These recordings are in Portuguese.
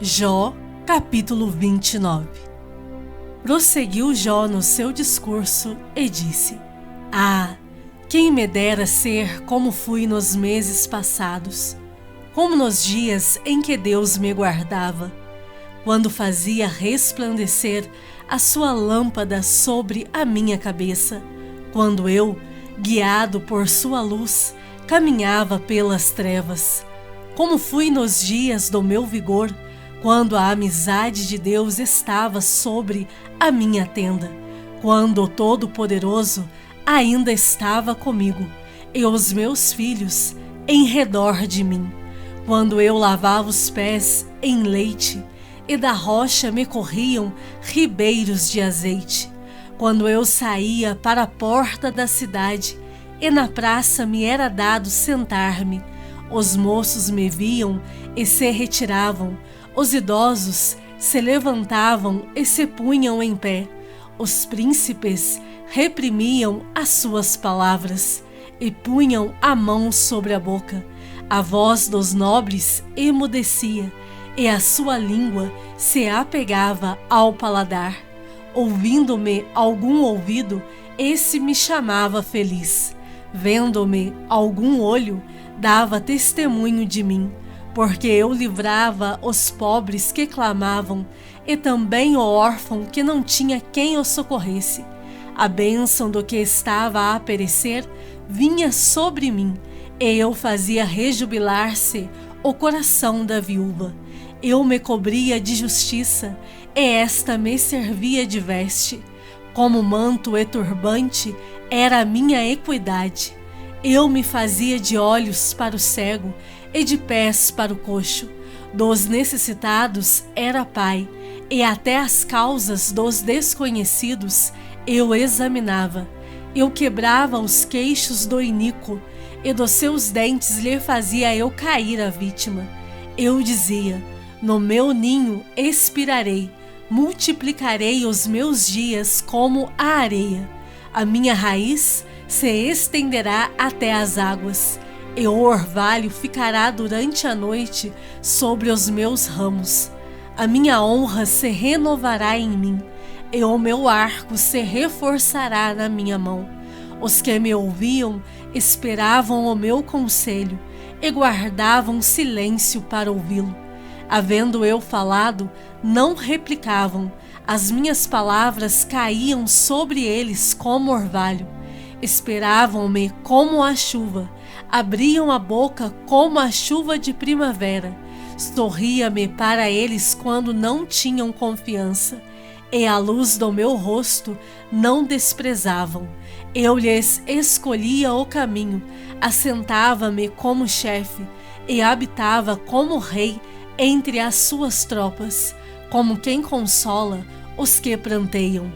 Jó, capítulo 29. Prosseguiu Jó no seu discurso e disse: Ah, quem me dera ser como fui nos meses passados, como nos dias em que Deus me guardava, quando fazia resplandecer a sua lâmpada sobre a minha cabeça, quando eu, guiado por sua luz, caminhava pelas trevas, como fui nos dias do meu vigor, quando a amizade de Deus estava sobre a minha tenda, quando o Todo-Poderoso ainda estava comigo, e os meus filhos em redor de mim, quando eu lavava os pés em leite, e da rocha me corriam ribeiros de azeite, quando eu saía para a porta da cidade, e na praça me era dado sentar-me, os moços me viam e se retiravam, os idosos se levantavam e se punham em pé, os príncipes reprimiam as suas palavras e punham a mão sobre a boca, a voz dos nobres emudecia e a sua língua se apegava ao paladar. Ouvindo-me algum ouvido, esse me chamava feliz. Vendo-me algum olho, dava testemunho de mim, porque eu livrava os pobres que clamavam, e também o órfão que não tinha quem o socorresse. A bênção do que estava a perecer vinha sobre mim, e eu fazia rejubilar-se o coração da viúva. Eu me cobria de justiça, e esta me servia de veste. Como manto e turbante era a minha equidade. Eu me fazia de olhos para o cego e de pés para o coxo. Dos necessitados era pai, e até as causas dos desconhecidos eu examinava. Eu quebrava os queixos do iníquo, e dos seus dentes lhe fazia eu cair a vítima. Eu dizia: no meu ninho expirarei, multiplicarei os meus dias como a areia. A minha raiz se estenderá até as águas, e o orvalho ficará durante a noite sobre os meus ramos. A minha honra se renovará em mim, e o meu arco se reforçará na minha mão. Os que me ouviam esperavam o meu conselho, e guardavam silêncio para ouvi-lo. Havendo eu falado, não replicavam, as minhas palavras caíam sobre eles como orvalho. Esperavam-me como a chuva, abriam a boca como a chuva de primavera. Sorria-me para eles quando não tinham confiança, e a luz do meu rosto não desprezavam. Eu lhes escolhia o caminho, assentava-me como chefe, e habitava como rei entre as suas tropas, como quem consola os que pranteiam.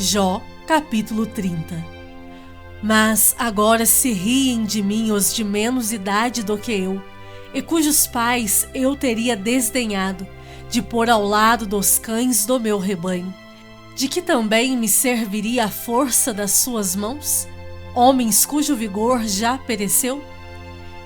Jó, capítulo 30. Mas agora se riem de mim os de menos idade do que eu, e cujos pais eu teria desdenhado, de pôr ao lado dos cães do meu rebanho. De que também me serviria a força das suas mãos? Homens cujo vigor já pereceu?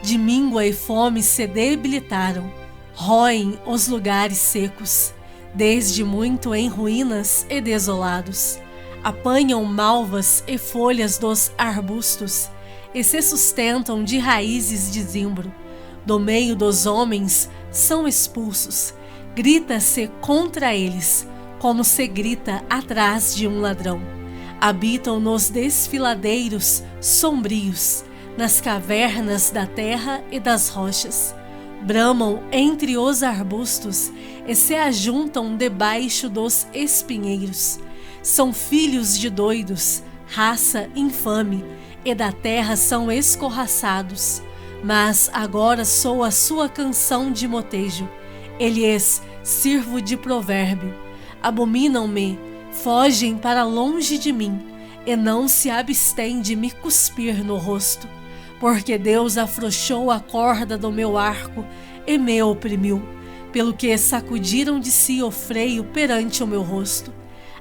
De míngua e fome se debilitaram, roem os lugares secos, desde muito em ruínas e desolados. Apanham malvas e folhas dos arbustos, e se sustentam de raízes de zimbro. Do meio dos homens são expulsos, grita-se contra eles, como se grita atrás de um ladrão. Habitam nos desfiladeiros sombrios, nas cavernas da terra e das rochas. Bramam entre os arbustos e se ajuntam debaixo dos espinheiros. São filhos de doidos, raça infame, e da terra são escorraçados. Mas agora sou a sua canção de motejo, e lhes sirvo de provérbio. Abominam-me, fogem para longe de mim, e não se abstêm de me cuspir no rosto, porque Deus afrouxou a corda do meu arco e me oprimiu, pelo que sacudiram de si o freio perante o meu rosto.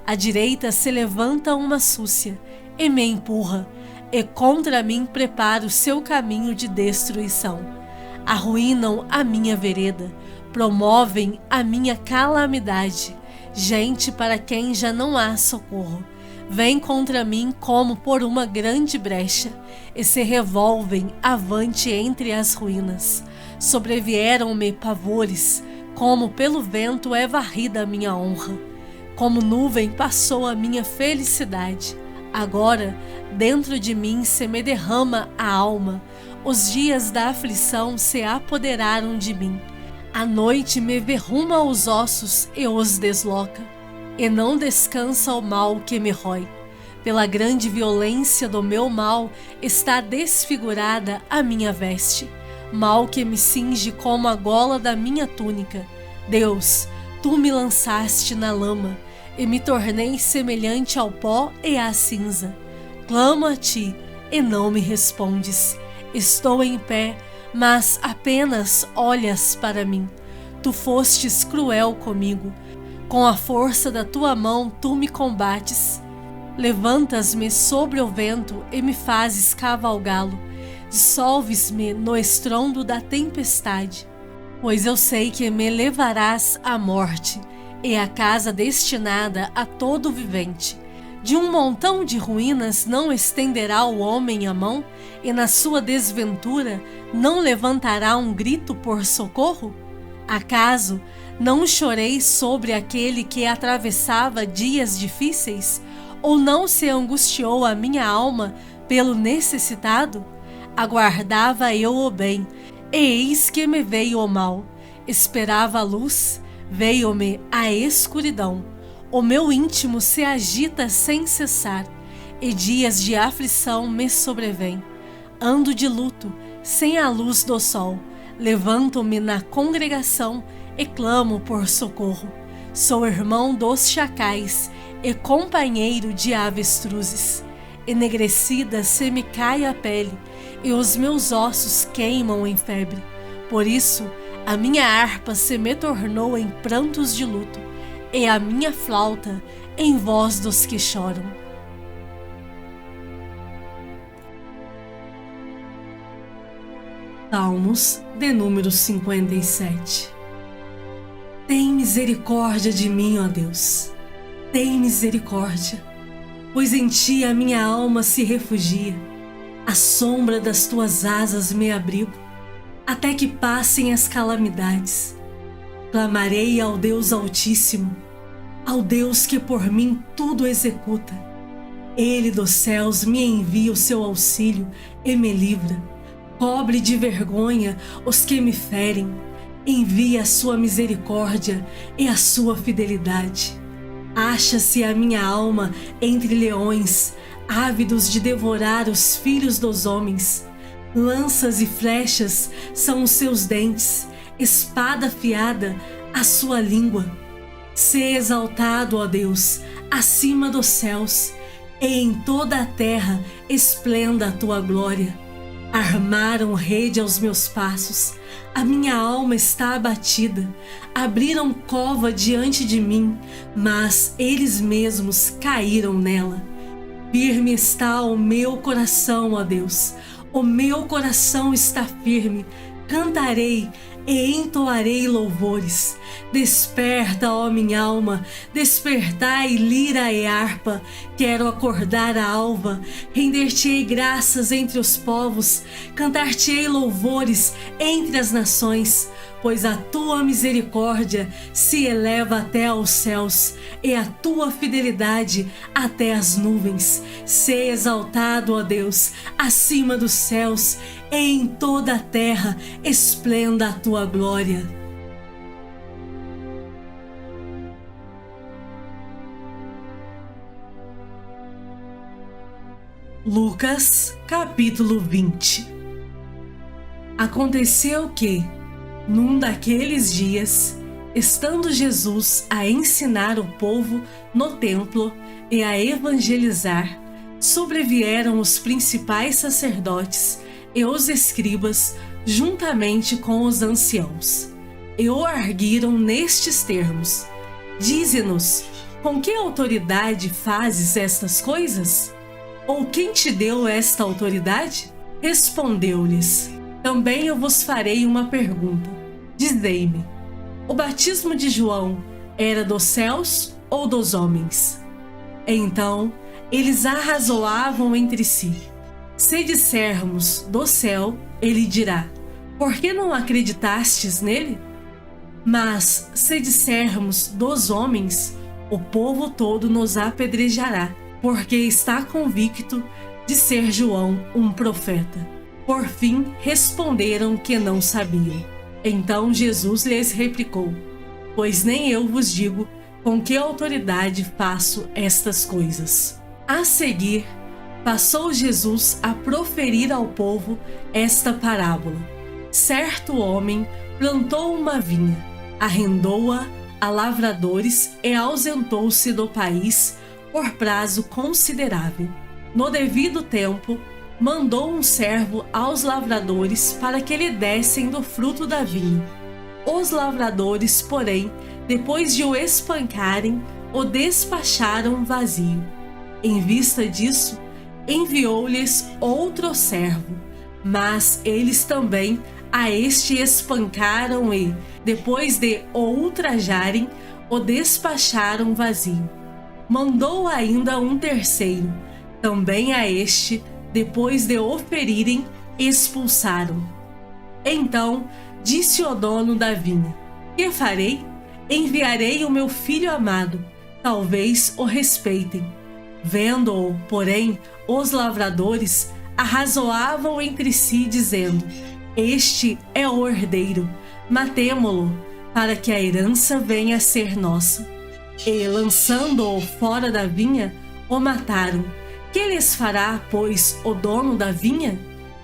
À direita se levanta uma súcia, e me empurra, e contra mim prepara o seu caminho de destruição. Arruinam a minha vereda, promovem a minha calamidade, gente para quem já não há socorro. Vêm contra mim como por uma grande brecha, e se revolvem avante entre as ruínas. Sobrevieram-me pavores, como pelo vento é varrida a minha honra. Como nuvem passou a minha felicidade. Agora, dentro de mim se me derrama a alma. Os dias da aflição se apoderaram de mim. A noite me verruma os ossos e os desloca, e não descansa o mal que me rói. Pela grande violência do meu mal está desfigurada a minha veste, mal que me cinge como a gola da minha túnica. Deus, tu me lançaste na lama, e me tornei semelhante ao pó e à cinza. Clamo a ti, e não me respondes. Estou em pé, mas apenas olhas para mim. Tu fostes cruel comigo. Com a força da tua mão tu me combates. Levantas-me sobre o vento e me fazes cavalgá-lo. Dissolves-me no estrondo da tempestade. Pois eu sei que me levarás à morte, e à casa destinada a todo vivente. De um montão de ruínas não estenderá o homem a mão, e na sua desventura não levantará um grito por socorro? Acaso não chorei sobre aquele que atravessava dias difíceis? Ou não se angustiou a minha alma pelo necessitado? Aguardava eu o bem, e eis que me veio o mal. Esperava a luz, veio-me a escuridão. O meu íntimo se agita sem cessar, e dias de aflição me sobrevêm. Ando de luto, sem a luz do sol. Levanto-me na congregação e clamo por socorro. Sou irmão dos chacais e companheiro de avestruzes. Enegrecida se me cai a pele, e os meus ossos queimam em febre. Por isso, a minha harpa se me tornou em prantos de luto, e a minha flauta em voz dos que choram. Salmos de número 57. Tem misericórdia de mim, ó Deus, tem misericórdia, pois em ti a minha alma se refugia. À sombra das tuas asas me abrigo, até que passem as calamidades. Clamarei ao Deus Altíssimo, ao Deus que por mim tudo executa. Ele dos céus me envia o seu auxílio e me livra. Cobre de vergonha os que me ferem. Envia a sua misericórdia e a sua fidelidade. Acha-se a minha alma entre leões, ávidos de devorar os filhos dos homens. Lanças e flechas são os seus dentes, espada afiada a sua língua. Sê exaltado, ó Deus, acima dos céus, e em toda a terra esplenda a tua glória. Armaram rede aos meus passos, a minha alma está abatida. Abriram cova diante de mim, mas eles mesmos caíram nela. Firme está o meu coração, ó Deus, o meu coração está firme. Cantarei e entoarei louvores. Desperta, ó minha alma, despertai lira e harpa. Quero acordar a alva, render-te-ei graças entre os povos, cantar-te-ei louvores entre as nações, pois a tua misericórdia se eleva até aos céus e a tua fidelidade até as nuvens. Sê exaltado, ó Deus, acima dos céus, e em toda a terra esplenda a tua glória. Lucas, capítulo 20. Aconteceu que, num daqueles dias, estando Jesus a ensinar o povo no templo e a evangelizar, sobrevieram os principais sacerdotes e os escribas juntamente com os anciãos, e o arguiram nestes termos: Dize-nos, com que autoridade fazes estas coisas? Ou quem te deu esta autoridade? Respondeu-lhes: Também eu vos farei uma pergunta. Dizei-me: o batismo de João era dos céus ou dos homens? Então eles arrazoavam entre si. Se dissermos do céu, ele dirá: por que não acreditastes nele? Mas se dissermos dos homens, o povo todo nos apedrejará, porque está convicto de ser João um profeta. Por fim, responderam que não sabiam. Então Jesus lhes replicou: pois nem eu vos digo com que autoridade faço estas coisas. A seguir, passou Jesus a proferir ao povo esta parábola. Certo homem plantou uma vinha, arrendou-a a lavradores e ausentou-se do país por prazo considerável. No devido tempo, mandou um servo aos lavradores para que lhe dessem do fruto da vinha. Os lavradores, porém, depois de o espancarem, o despacharam vazio. Em vista disso, enviou-lhes outro servo, mas eles também a este espancaram e, depois de o ultrajarem, o despacharam vazio. Mandou ainda um terceiro, também a este, depois de o ferirem, expulsaram. Então disse o dono da vinha: que farei? Enviarei o meu filho amado, talvez o respeitem. Vendo-o, porém, os lavradores arrazoavam entre si, dizendo: este é o herdeiro, matemo-lo, para que a herança venha a ser nossa. E, lançando-o fora da vinha, o mataram. Que lhes fará, pois, o dono da vinha?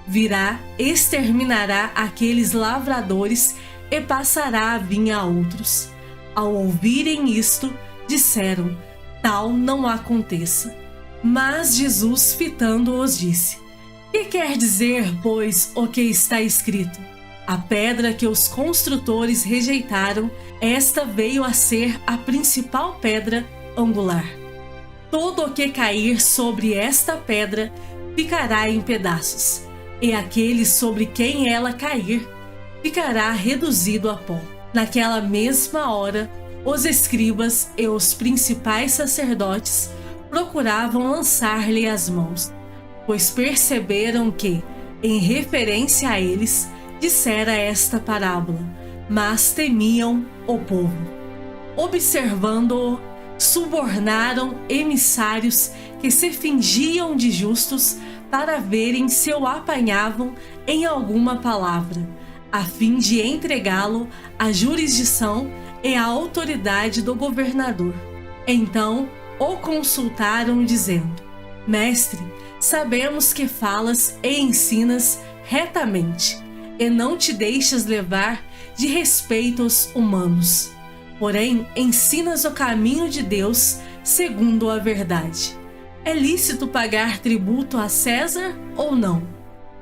Virá, exterminará aqueles lavradores e passará a vinha a outros. Ao ouvirem isto, disseram: tal não aconteça. Mas Jesus, fitando-os, disse: que quer dizer, pois, o que está escrito? A pedra que os construtores rejeitaram, esta veio a ser a principal pedra angular. Todo o que cair sobre esta pedra ficará em pedaços, e aquele sobre quem ela cair ficará reduzido a pó. Naquela mesma hora, os escribas e os principais sacerdotes procuravam lançar-lhe as mãos, pois perceberam que, em referência a eles, dissera esta parábola, mas temiam o povo. Observando-o, subornaram emissários que se fingiam de justos para verem se o apanhavam em alguma palavra, a fim de entregá-lo à jurisdição e à autoridade do governador. Então o consultaram, dizendo: mestre, sabemos que falas e ensinas retamente, e não te deixas levar de respeitos humanos. Porém, ensinas o caminho de Deus segundo a verdade. É lícito pagar tributo a César ou não?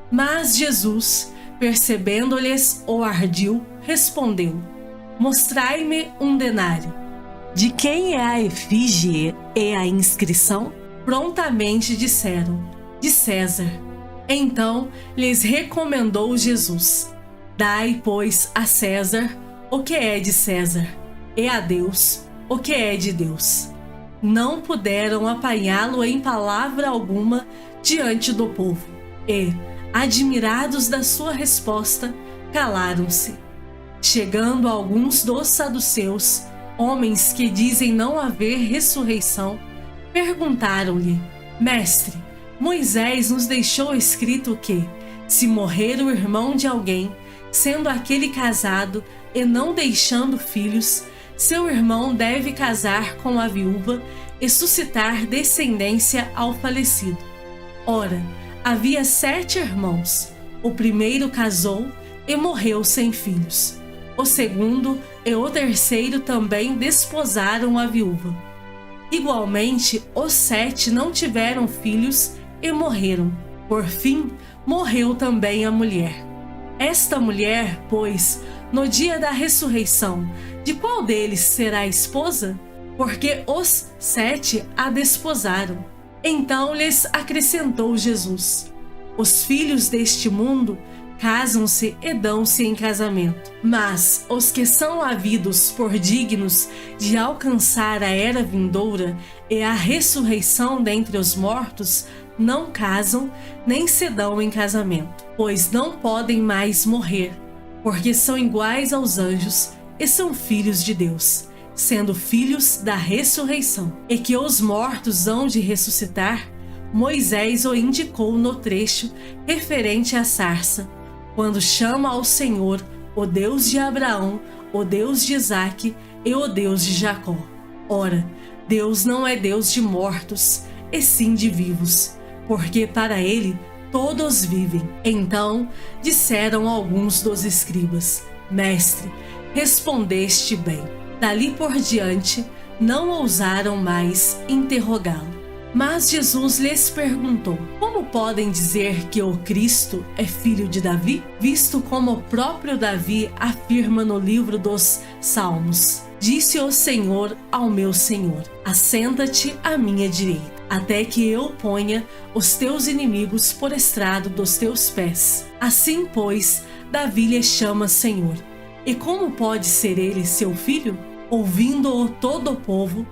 Mas Jesus, percebendo-lhes o ardil, respondeu: mostrai-me um denário. De quem é a efígie e a inscrição? Prontamente disseram: de César. Então lhes recomendou Jesus: dai, pois, a César o que é de César, e a Deus o que é de Deus. Não puderam apanhá-lo em palavra alguma diante do povo, e, admirados da sua resposta, calaram-se. Chegando alguns dos saduceus, homens que dizem não haver ressurreição, perguntaram-lhe: mestre, Moisés nos deixou escrito que, se morrer o irmão de alguém, sendo aquele casado e não deixando filhos, seu irmão deve casar com a viúva e suscitar descendência ao falecido. Ora, havia 7 irmãos. O primeiro casou e morreu sem filhos. O segundo e o terceiro também desposaram a viúva. Igualmente, os 7 não tiveram filhos e morreram. Por fim, morreu também a mulher. Esta mulher, pois, no dia da ressurreição, de qual deles será a esposa? Porque os 7 a desposaram. Então lhes acrescentou Jesus: os filhos deste mundo casam-se e dão-se em casamento, mas os que são havidos por dignos de alcançar a era vindoura e a ressurreição dentre os mortos não casam nem se dão em casamento, pois não podem mais morrer, porque são iguais aos anjos e são filhos de Deus, sendo filhos da ressurreição. E que os mortos hão de ressuscitar, Moisés o indicou no trecho referente à sarça, quando chama ao Senhor o Deus de Abraão, o Deus de Isaque e o Deus de Jacó. Ora, Deus não é Deus de mortos, e sim de vivos, porque para ele todos vivem. Então disseram alguns dos escribas: Mestre, respondeste bem. Dali por diante não ousaram mais interrogá-lo. Mas Jesus lhes perguntou: como podem dizer que o Cristo é filho de Davi? Visto como o próprio Davi afirma no livro dos Salmos: disse o Senhor ao meu Senhor: assenta-te à minha direita, até que eu ponha os teus inimigos por estrado dos teus pés. Assim, pois, Davi lhe chama Senhor. E como pode ser ele seu filho? Ouvindo-o todo o povo,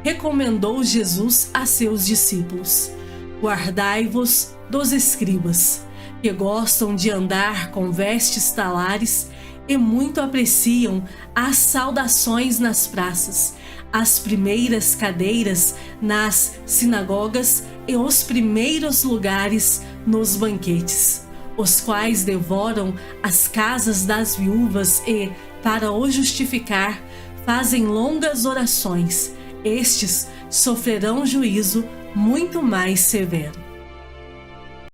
recomendou Jesus a seus discípulos: guardai-vos dos escribas, que gostam de andar com vestes talares e muito apreciam as saudações nas praças, as primeiras cadeiras nas sinagogas e os primeiros lugares nos banquetes, os quais devoram as casas das viúvas e, para o justificar, fazem longas orações. Estes sofrerão juízo muito mais severo.